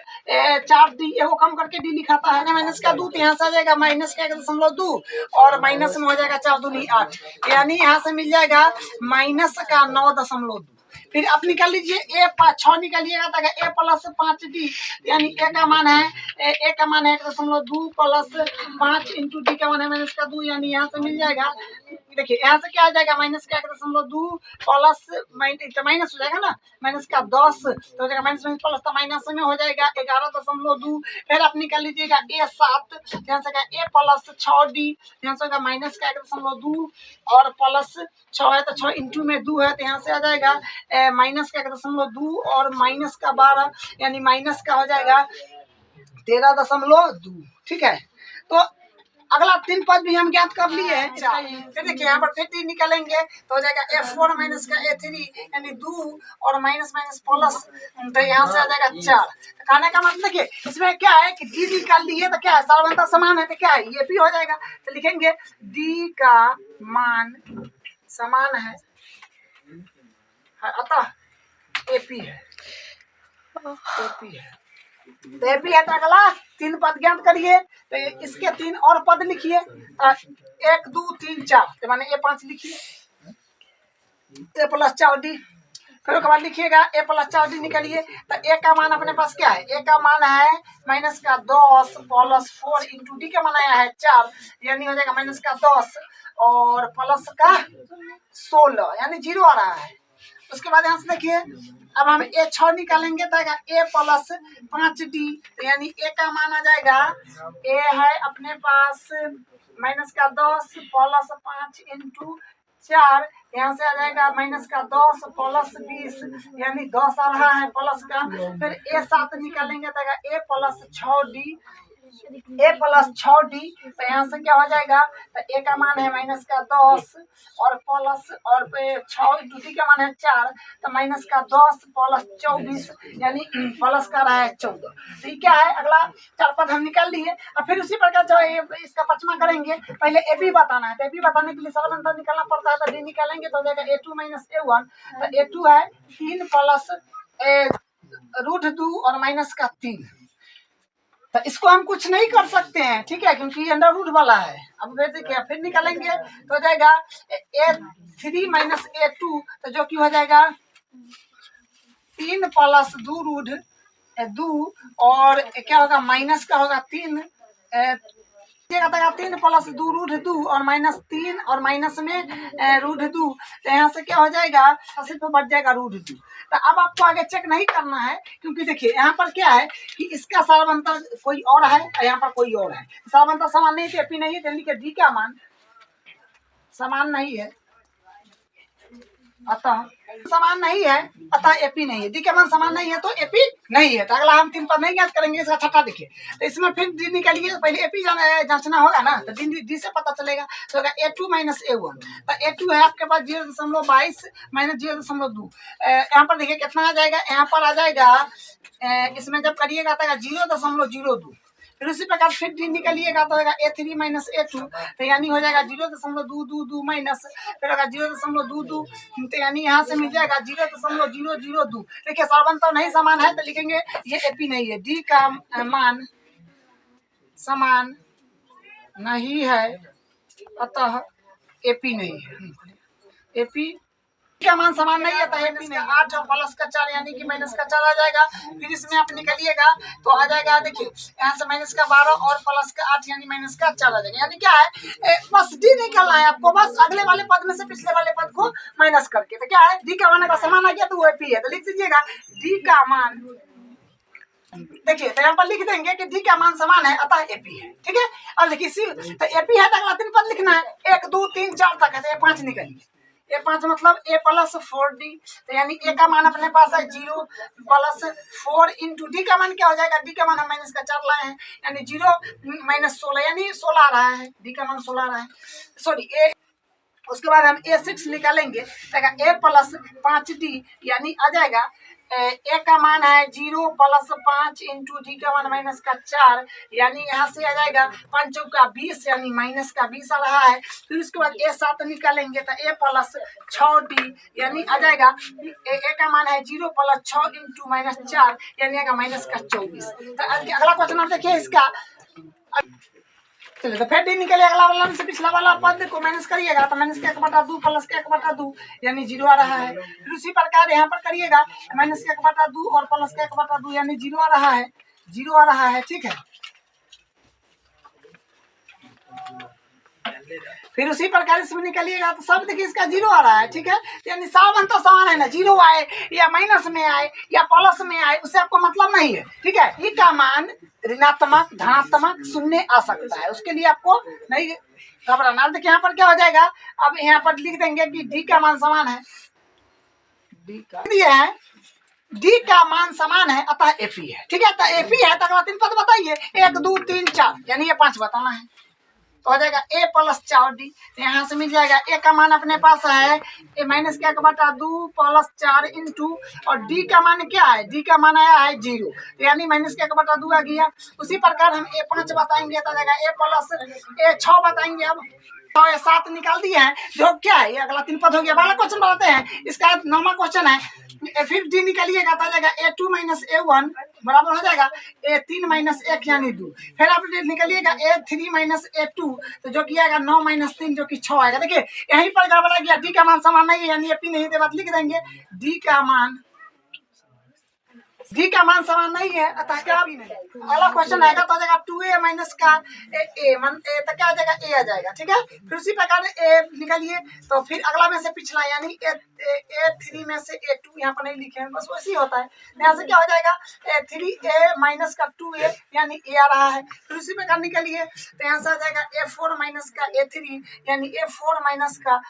4D, वो कम करके D लिखाता है माइनस का 2, तो यहाँ से आ जाएगा माइनस का 1.2 और माइनस में हो जाएगा 4 दूनी 8, यानी यहाँ से मिल जाएगा माइनस का 9.2। फिर आप निकाल लीजिए A6 निकालिएगा तो A प्लस 5D, यानी A का मान है 1.2 प्लस 5 इंटू D का मान है माइनस का 2, यानी यहाँ से मिल जाएगा। देखिए यहाँ से क्या आ जाएगा माइनस का 1.2 प्लस माइनस हो जाएगा ना माइनस का 10, तो हो जाएगा माइनस माइनस प्लस तो माइनस में हो जाएगा 11.2। फिर आप निकाल लीजिएगा A7, यहाँ से A प्लस 6D, यहाँ से माइनस का 1.2 और प्लस 6 है तो 6 इंटू में 2 है, तो यहाँ से आ जाएगा माइनस का 1.2 और माइनस का 12, यानी माइनस का हो जाएगा 13.2। ठीक है, तो अगला 3 पद भी हम ज्ञात कर लिए हैं। फिर देखिए यहाँ पर 3 निकालेंगे तो हो जाएगा A4 माइनस का A3, यानी 2 और माइनस माइनस प्लस, तो यहाँ से आ जाएगा 4। तो कहने का मतलब देखिए इसमें क्या है कि D निकाल लिए तो क्या है सार्वंतर समान है, तो क्या है ये भी हो जाएगा। तो लिखेंगे D का मान समान है अतः AP है, AP है। तो एपी है तो अगला 3 पद ज्ञात करिए। तो इसके 3 और पद लिखिए, 1 2 3 4, तो माने A5 लिखिए A प्लस 4D। फिर उसके बाद लिखिएगा A प्लस 4D निकालिए। तो A का मान अपने पास क्या है, A का मान है माइनस का 10 प्लस 4 इंटू D का मान आया है 4, यानी हो जाएगा माइनस का 10 और प्लस का 16, यानी 0 आ रहा है। उसके बाद यहाँ से देखिए अब हम A6 निकालेंगे तो आएगा A प्लस 5D, तो यानी A का मान आ जाएगा A है अपने पास माइनस का 10 प्लस 5 इंटू 4, यहाँ से आ जाएगा माइनस का 10 प्लस 20, यानी 10 आ रहा है प्लस का। फिर A7 निकालेंगे तो आएगा A plus 6D, A plus 6D, तो यहाँ से क्या हो जाएगा तो A का मान है माइनस का 10 और प्लस और 6 इंटू D का मान है 4, तो माइनस का 10 प्लस 24, यानी प्लस का रहा है 14। तो ये क्या है अगला 4 पद हम निकाल लिए। अब फिर उसी प्रकार जो इसका पचमा करेंगे, पहले AB बताना है। तो AB बताने के लिए सार्वंतर निकालना पड़ता है, तो D निकालेंगे तो हो जाएगा A2 माइनस A1, तो A2 है 3 प्लस √2 और माइनस का 3, तो इसको हम कुछ नहीं कर सकते हैं। ठीक है, क्योंकि अंडर रूट वाला है। अब फिर देखिए फिर निकालेंगे तो हो जाएगा A3 माइनस A2, तो जो कि हो जाएगा 3 प्लस 2 और क्या होगा माइनस का होगा 3 3 प्लस 2 और माइनस 3 और माइनस में √2, तो यहाँ से क्या हो जाएगा सिर्फ बढ़ जाएगा √2। तो अब आपको आगे चेक नहीं करना है, क्योंकि देखिए यहाँ पर क्या है कि इसका सार्वंतर कोई और है और यहाँ पर कोई और है। सार्वंतर समान नहीं है, एपी नहीं है, यानी कि डी का मान समान नहीं है अतः समान नहीं है, अतः एपी नहीं है। डी का मान समान नहीं है तो एपी नहीं है। तो अगला हम 3 पर नहीं ज्ञात करेंगे, इसका छठा देखिए। तो इसमें फिर डी निकालिए, पहले एपी जांचना होगा ना, तो डी से पता चलेगा। तो होगा A2 माइनस A1, तो A2 है आपके पास 0.22 माइनस 0.2, यहाँ पर देखिए कितना आ जाएगा, यहाँ पर आ जाएगा इसमें जब करिएगा तो 0.02। फिर उसी प्रकार फिर डी निकालिएगा तो होगा A3 माइनस A2, तो यानी हो जाएगा 0.222 माइनस फिर होगा 0.22, तो यानी यहाँ से मिल जाएगा 0.002। देखिए सार्वंतर नहीं समान है तो लिखेंगे ये एपी नहीं है। डी का मान समान नहीं है अतः एपी नहीं है। एपी का मान समान नहीं है तो एपी नहीं। 8 और प्लस का 4 यानी कि माइनस का 4 आ जाएगा। फिर इसमें आप निकलिएगा तो आ जाएगा, देखिए यहाँ से माइनस का 12 और प्लस का 8 यानी माइनस का 4 आ जाएगा। यानी क्या है, बस डी निकालना है आपको, बस अगले वाले पद में से पिछले वाले पद को माइनस करके। तो क्या है, डी का मान अगर समान आ गया तो वो एपी है। तो लिख दीजिएगा डी का मान, देखिए तो यहाँ पर लिख देंगे कि डी का मान समान है अतः एपी है। ठीक है, अब देखिए तो एपी है तो अगला 3 पद लिखना है, 1 2 3 4 तक है तो 5 निकलिए। ए5 मतलब ए प्लस 4डी, तो यानी ए का मान अपने पास है 0 प्लस 4 इंटू डी का मान क्या हो जाएगा, डी का मान हम माइनस का 4 लाए हैं यानी 0 माइनस 16 यानी 16 आ रहा है, डी का मान 16 आ रहा है, सॉरी ए। उसके बाद हम ए6 निकालेंगे तो ए प्लस 5डी यानी आ जाएगा ए का मान है 0 प्लस 5 इंटू डी का मान माइनस का 4 यानी यहाँ से आ जाएगा 5 का 20 यानी माइनस का 20 आ रहा है। फिर उसके बाद ए7 निकालेंगे तो ए प्लस 6डी यानी आ जाएगा ए का मान है 0 प्लस 6 इंटू माइनस 4 यानी आएगा माइनस का 24। तो अगला क्वेश्चन आप देखिए इसका, चलिए तो फिर डी निकले अगला वाला से पिछला वाला पद को माइनस करिएगा तो माइनस का 1/2 प्लस का 1/2 यानी 0 आ रहा है। फिर उसी प्रकार यहाँ पर करिएगा माइनस का 1/2 और प्लस का 1/2 यानी 0 आ रहा है, 0 आ रहा है। ठीक है, फिर उसी प्रकार इसमें निकलिएगा तो सब देखिए इसका 0 आ रहा है। ठीक है, यानी सावन तो समान है ना, 0 आए या माइनस में आए या प्लस में आए उससे आपको मतलब नहीं है। ठीक है, ई का मान ऋणात्मक धनात्मक शून्य आ सकता है, उसके लिए आपको नहीं घबराना। देखिए यहाँ पर क्या हो जाएगा, अब यहाँ पर लिख देंगे कि डी का मान समान है, डी का दिए है डी का मान समान है अतः एपी है। ठीक है, तो एपी है तो अगला 3 पद बताइए, 1 2 3 4 यानी ये 5 बताना है तो हो जाएगा ए प्लस 4डी। तो यहाँ से मिल जाएगा ए का मान अपने पास है ए माइनस का 1/2 प्लस 4 इंटू और डी का मान क्या है, डी का मान आया है 0 तो यानी माइनस का 1/2 आ गया। उसी प्रकार हम ए5 बताएंगे तो जाएगा ए प्लस ए6 बताएंगे। अब 6 या 7 निकाल दिए हैं जो क्या है, ये अगला 3 पद हो गया। वाला क्वेश्चन बनाते हैं, इसका 9वां क्वेश्चन है। फिर डी निकालिएगा तो जाएगा ए2 माइनस ए1 बराबर हो जाएगा ए3 माइनस 1 यानी 2। फिर आप निकालिएगा ए3 माइनस ए2 तो जो कि आएगा 9 माइनस 3 जो कि 6 आएगा। देखिए यहीं पर गड़बड़ा गया, डी का मान समान नहीं है यानी एपी नहीं, बात लिख देंगे डी का मान समान नहीं है अतः क्या भी नहीं। अगला क्वेश्चन आएगा तो आ जाएगा 2a माइनस का ए तो क्या आ जाएगा, ए आ जाएगा। ठीक है, फिर उसी प्रकार ए निकालिए तो फिर अगला में से पिछला यानी ए3 में से ए2 यहाँ पर नहीं लिखे हैं, बस वैसे ही होता है। यहाँ से क्या हो जाएगा ए3a माइनस का 2a यानी ए आ रहा है। फिर उसी प्रकार निकालिए तो यहाँ से आ जाएगा ए4 माइनस का ए3 यानी ए4 माइनस का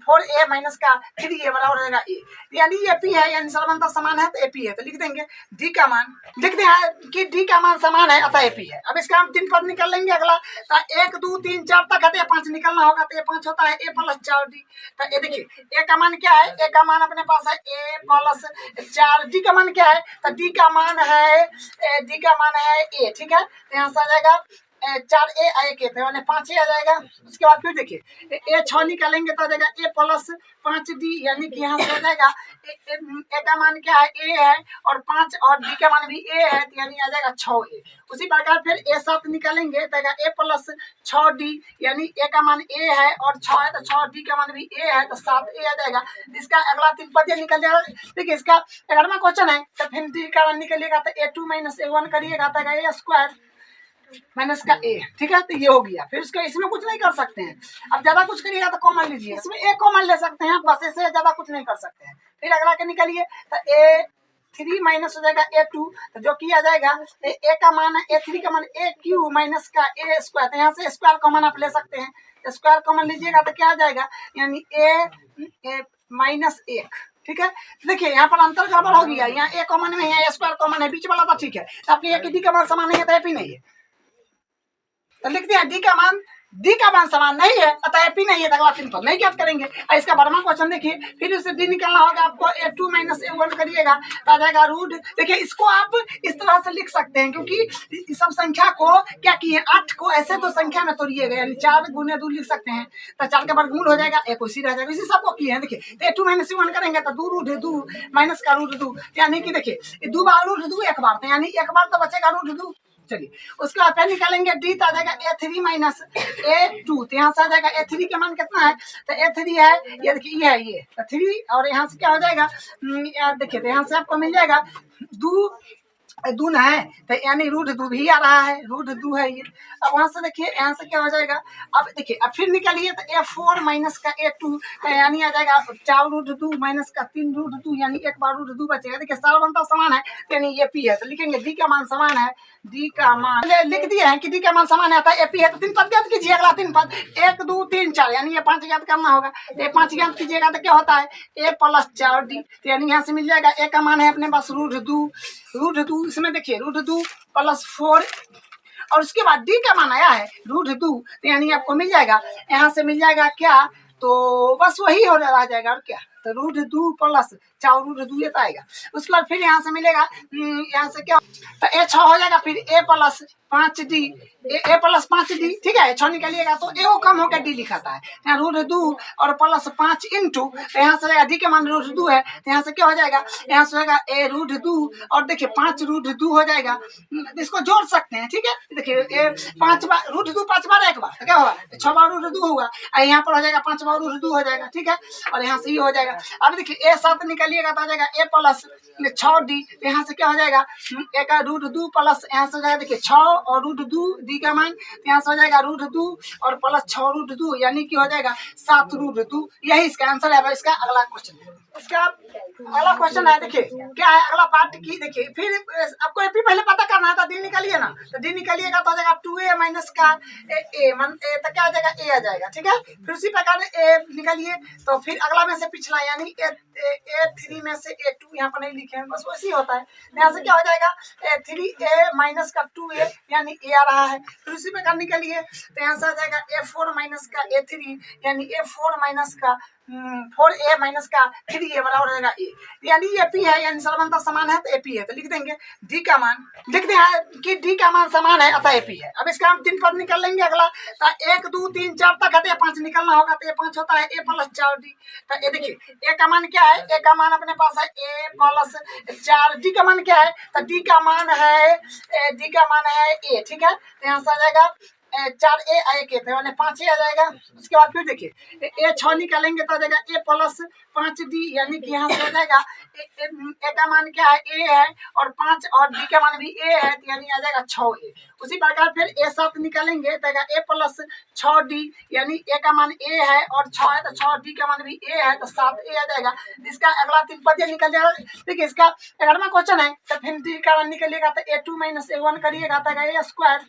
4a माइनस का 3a बराबर हो जाएगा ए, यानी एपी है यानी समानता समान है तो एपी है। तो लिख देंगे डी का मान, लिखते हैं कि डी का मान समान है अतः एपी है। अब इसका हम 3 पद निकाल लेंगे अगला, तो 1 2 3 4 तक है तो 5 निकलना होगा तो 5 होता है ए प्लस 4डी। तो ये देखिए ए का मान क्या है, ए का मान अपने पास है ए प्लस 4, डी का मान क्या है तो डी का मान है ए। ठीक है, तो यहाँ से आ जाएगा 4a आए के थे मैंने 5a आ जाएगा। उसके बाद फिर देखिए ए6 निकालेंगे तो आ जाएगा ए प्लस 5d यानी कि यहाँ से आ जाएगा ए का मान क्या है ए है और 5 और डी का मान भी ए है तो यानी आ जाएगा 6a। उसी प्रकार फिर ए7 निकालेंगे तो ए प्लस 6d यानी ए का मान ए है और 6 है तो 6d का मान भी ए है तो 7a आ जाएगा। इसका अगला 3 पद निकल जाएगा। देखिए इसका 11वां क्वेश्चन है तो फिर डी का मान निकलिएगा तो a2 माइनस a1 करिएगा तो ए स्क्वायर माइनस का ए। ठीक है, तो ये हो गया। फिर उसके इसमें कुछ नहीं कर सकते हैं, अब ज्यादा कुछ करिएगा तो कॉमन लीजिए, इसमें ए कॉमन ले सकते हैं बस, इससे ज्यादा कुछ नहीं कर सकते हैं। फिर अगला के निकालिए तो ए3 माइनस हो जाएगा ए2 तो जो कि आ जाएगा ए का मान है ए3 का मान ए क्यू माइनस का ए स्क्वायर, तो यहाँ से स्क्वायर कॉमन आप ले सकते हैं, स्क्वायर कॉमन लीजिएगा तो क्या आ जाएगा यानी ए माइनस 1। ठीक है, देखिए यहाँ पर अंतर गड़बड़ हो गया, यहाँ ए कॉमन में है स्क्वायर कॉमन है, बीच वाला था। ठीक है, तो आपके ए की डी का मान समान नहीं है तो एपी नहीं है, तो लिखते हैं डी का मान समान नहीं है अतः एपी नहीं है। अगला 3 पद नहीं क्या करेंगे। इसका 12वां क्वेश्चन देखिए, फिर उससे डी निकालना होगा आपको ए2 माइनस ए1 करिएगा तो आ जाएगा रूट। देखिए इसको आप इस तरह से लिख सकते हैं क्योंकि सब संख्या को क्या किए 8 को ऐसे तो संख्या में तोड़िएगा यानी 4 गुने 2 लिख सकते हैं तो 4 का वर्गमूल हो जाएगा, एक उसी रह जाएगा। इसी सबको किए हैं। देखिए तो ए2 माइनस ए1 करेंगे तो 2 रूट 2 माइनस का रूट 2 यानी कि देखिए 2 बार रूट 2 एक बार, तो यानी एक बार तो बचेगा रूट 2 चलिए उसके बाद फिर निकालेंगे डी तो आ जाएगा A3 माइनस A2। तो यहाँ से आ जाएगा A3 का मान कितना है, तो A3 है ये देखिए ये है ये तो 3 और यहाँ से क्या हो जाएगा देखिए तो यहाँ से आपको मिल जाएगा 2 दून है तो यानी रूट 2 भी आ रहा है, रूट 2 है ये। अब वहां से देखिए यहाँ से क्या हो जाएगा, अब देखिए अब फिर निकालिए तो A4 माइनस का A2 यानी आ जाएगा 4 रूट 2 माइनस का 3 रूट 2 यानी एक बार रूट 2 बचेगा। देखिए सारा बनता समान है यानी ये पी है तो लिखेंगे डी का मान समान है, डी का मान लिख दिए हैं कि डी का मान समान है ए पी है तो 3 पद ज्ञात कीजिए। अगला 3 पद 1 2 3 4 यानी ये 5 ज्ञात करना होगा। ये 5 ज्ञात कीजिएगा तो क्या होता है a प्लस 4d तो यानी यहाँ से मिल जाएगा a का मान है अपने पास रूट 2 इसमें देखिए रूट 2 प्लस 4 और उसके बाद डी का मान आया है रूट 2 तो यानी आपको मिल जाएगा यहाँ से मिल जाएगा क्या, तो बस वही हो रहा जाएगा और क्या, तो रूट 2 प्लस 4 रूट 2 ये तो आएगा। उसके बाद फिर यहाँ से मिलेगा यहाँ से क्या तो a 6 हो जाएगा, फिर a plus 5d a plus 5d ठीक है 6 निकालिएगा तो a को कम होकर d लिखाता है। यहाँ रूट 2 और प्लस 5 इंटू तो यहाँ से d के मान रूट 2 है तो यहाँ से क्या हो जाएगा, यहाँ से होगा a रूट 2 और देखिए 5 रूट 2 हो जाएगा। इसको जोड़ सकते हैं ठीक है, देखिए 5 बार रूट 2 5 बार एक बार तो क्या होगा 6 बार रूट 2 होगा और यहाँ पर हो जाएगा 5 बार रूट 2 हो जाएगा ठीक है। और यहाँ से ये हो जाएगा। अब देखिए a 7 निकालिएगा तो आ जाएगा a प्लस 6d तो यहाँ से क्या हो जाएगा a का रूट 2 प्लस यहाँ से हो जाएगा देखिए 6 और रूट 2 डी का मान तो यहाँ से हो जाएगा रूट 2 और प्लस 6 रूट 2 यानी कि हो जाएगा 7 रूट 2। यही इसका आंसर है। इसका अगला क्वेश्चन इसका अगला क्वेश्चन है देखिए क्या है अगला पार्ट की। देखिए फिर आपको एपी पहले पता करना था, डी निकालिए ना तो डी निकालिएगा तो आ जाएगा 2a माइनस का a तो क्या आ जाएगा a आ जाएगा ठीक है। फिर उसी प्रकार a निकालिए तो फिर अगला में से पिछला यानी a3 में से a2 यहाँ पर नहीं लिखे हैं बस वैसे ही होता है। यहाँ से क्या हो जाएगा 3a माइनस का 2a यानी a आ रहा है। फिर उसी प्रकार निकालिए तो यहाँ से आ जाएगा a4 माइनस का a3 यानी a4 माइनस का 4a माइनस का 3a बराबर हो जाएगा a यानी ये p है यानी सर्वंतर समान है तो a p है तो लिख देंगे d का मान लिखते हैं कि d का मान समान है अतः a p है। अब इसका हम 3 पद निकाल लेंगे। अगला तो 1 2 3 4 तक है 5 निकलना होगा तो ये 5 होता है a प्लस 4d तो ये देखिए a का मान क्या है, a का मान अपने पास है a प्लस 4 d का मान क्या है तो d का मान है a ठीक है। तो यहाँ से आ जाएगा 4a आए के थे मैंने 5a आ जाएगा। उसके बाद फिर देखिए a 6 निकालेंगे तो आ जाएगा a प्लस 5d यानी कि यहाँ से आ जाएगा a का मान क्या है a है और 5 और d का मान भी a है तो यानी आ जाएगा 6a। उसी प्रकार फिर a 7 निकालेंगे तो a प्लस 6d यानी a का मान a है और 6 है तो 6d का मान भी a है तो 7a आ जाएगा। इसका अगला 3 पद निकल जाएगा। देखिए इसका 11वां क्वेश्चन है तो फिर d का मान निकलिएगा तो a2 माइनस a1 करिएगा तो a स्क्वायर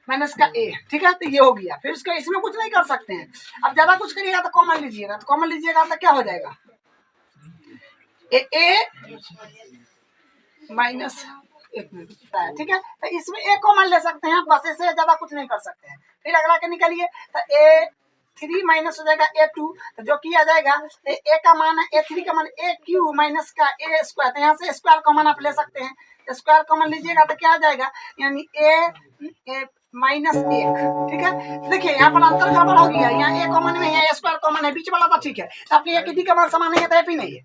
माइनस का a ठीक है तो ये हो गया। फिर उसके इसमें कुछ नहीं कर सकते हैं। अब ज्यादा कुछ करिएगा तो कॉमन लीजिएगा तो क्या हो जाएगा a माइनस ठीक है तो इसमें a कॉमन ले सकते हैं बस, इससे ज्यादा कुछ नहीं कर सकते हैं। फिर अगला के निकालिए तो a3 माइनस हो जाएगा a2 तो जो कि आ जाएगा a का मान है a3 का मान a क्यू माइनस का a स्क्वायर तो यहाँ से स्क्वायर कॉमन आप ले सकते हैं। स्क्वायर कॉमन लीजिएगा तो क्या आ जाएगा यानी a माइनस 1 ठीक है। देखिए यहाँ पर अंतर गड़बड़ हो गया, यहाँ a कॉमन में है स्क्वायर कॉमन है बीच वाला तो ठीक है तो आपके a की d का मान समान नहीं है तो एपी नहीं है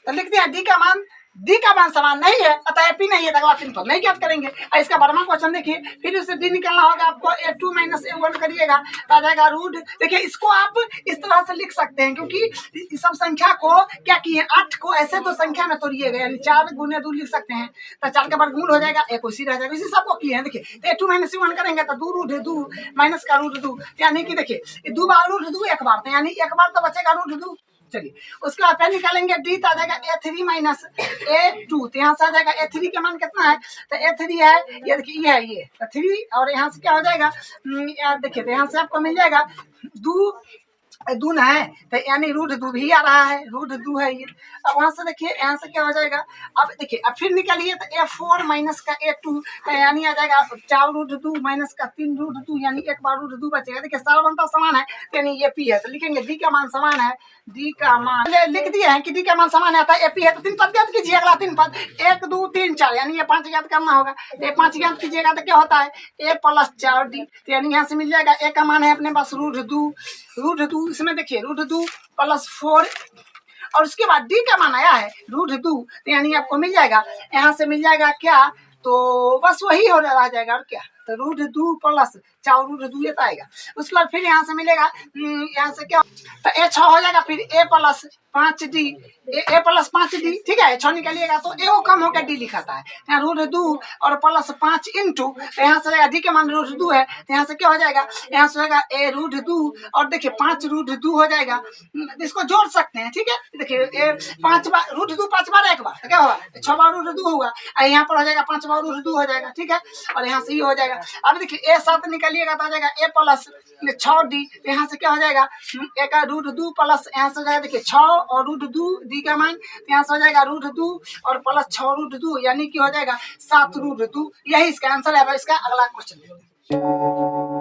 तो लिखते हैं d का मान समान नहीं है अतः एपी नहीं है। अगला 3 पद नहीं ज्ञात करेंगे। इसका 12वां क्वेश्चन देखिए फिर उससे d निकालना होगा आपको a2 माइनस a1 करिएगा तो आ जाएगा रूट। देखिए इसको आप इस तरह से लिख सकते हैं क्योंकि सब संख्या को क्या किए 8 को ऐसे तो संख्या में तोड़िए गए यानी 4 गुने 2 लिख सकते हैं तो 4 का वर्गमूल हो जाएगा एक उसी रह जाएगा। इसी सबको किए हैं। देखिए तो a2 माइनस a1 करेंगे तो 2 रूट 2 माइनस का रूट 2 यानी कि देखिए 2 बार रूट 2 एक बार तो यानी एक बार तो बचेगा रूट 2। चलिए उसके बाद फिर निकालेंगे डी तो आ जाएगा a3 माइनस a2 तो यहाँ से आ जाएगा a3 का मान कितना है तो a3 है ये देखिए ये है ये तो 3 और यहाँ से क्या हो जाएगा देखिए तो यहाँ से आपको मिल जाएगा 2 है तो यानी रूट 2 भी आ रहा है, रूट 2 है ये। अब वहां से देखिए यहाँ से क्या हो जाएगा। अब देखिए अब फिर निकालिए तो a4 माइनस का a2 यानी आ जाएगा 4 रूट 2 माइनस का 3 रूट 2 यानी एक बार रूट 2 बचेगा। देखिए सारा बनता समान है यानी ये p है तो लिखेंगे d का मान समान है, d का मान लिख दिए हैं कि d का मान समान आता है p है तो 3 पद ज्ञात कीजिए। अगला 3 पद 1 2 3 4 यानी ये 5 ज्ञात करना होगा तो ये 5 ज्ञात कीजिएगा तो क्या होता है a प्लस 4d तो यानी यहाँ से मिल जाएगा a का मान है अपने पास रूट 2 इसमें देखिए रूट 2 प्लस 4 और उसके बाद d का मान आया है रूट 2 तो यानी आपको मिल जाएगा यहाँ से मिल जाएगा क्या तो तो बस वही हो रह जाएगा और क्या। तो रूट 2 प्लस 4 रूट 2 ये तो आएगा। उसके बाद फिर यहाँ से मिलेगा, यहाँ से क्या, तो a6 हो जाएगा, फिर a plus 5d, a plus 5d, ठीक है। 6 निकालिएगा तो a को कम होकर d लिखाता है। यहाँ रूट 2 और प्लस 5 इंटू, यहाँ से d के मान रूट 2 है, तो यहाँ से क्या हो जाएगा, यहाँ से होगा a रूट 2 और देखिए 5 रूट 2 हो जाएगा। इसको जोड़ सकते हैं, ठीक है। देखिए 5 बार रूट 2, 5 बार 1 बार, तो क्या होगा 6 बार रूट 2 होगा, यहाँ पर हो जाएगा 5 बार रूट 2 हो जाएगा, ठीक है। और यहाँ से ये हो जाएगा। अब देखिए a7 निकालिएगा तो आ जाएगा a प्लस 6d, यहाँ से क्या हो जाएगा, एक रूट 2 प्लस, यहाँ से हो जाएगा देखिए 6 और रूट 2 d का मान, यहाँ से हो जाएगा रूट 2 और प्लस 6 रूट 2, यानी कि हो जाएगा 7 रूट 2। यही इसका आंसर है। इसका अगला क्वेश्चन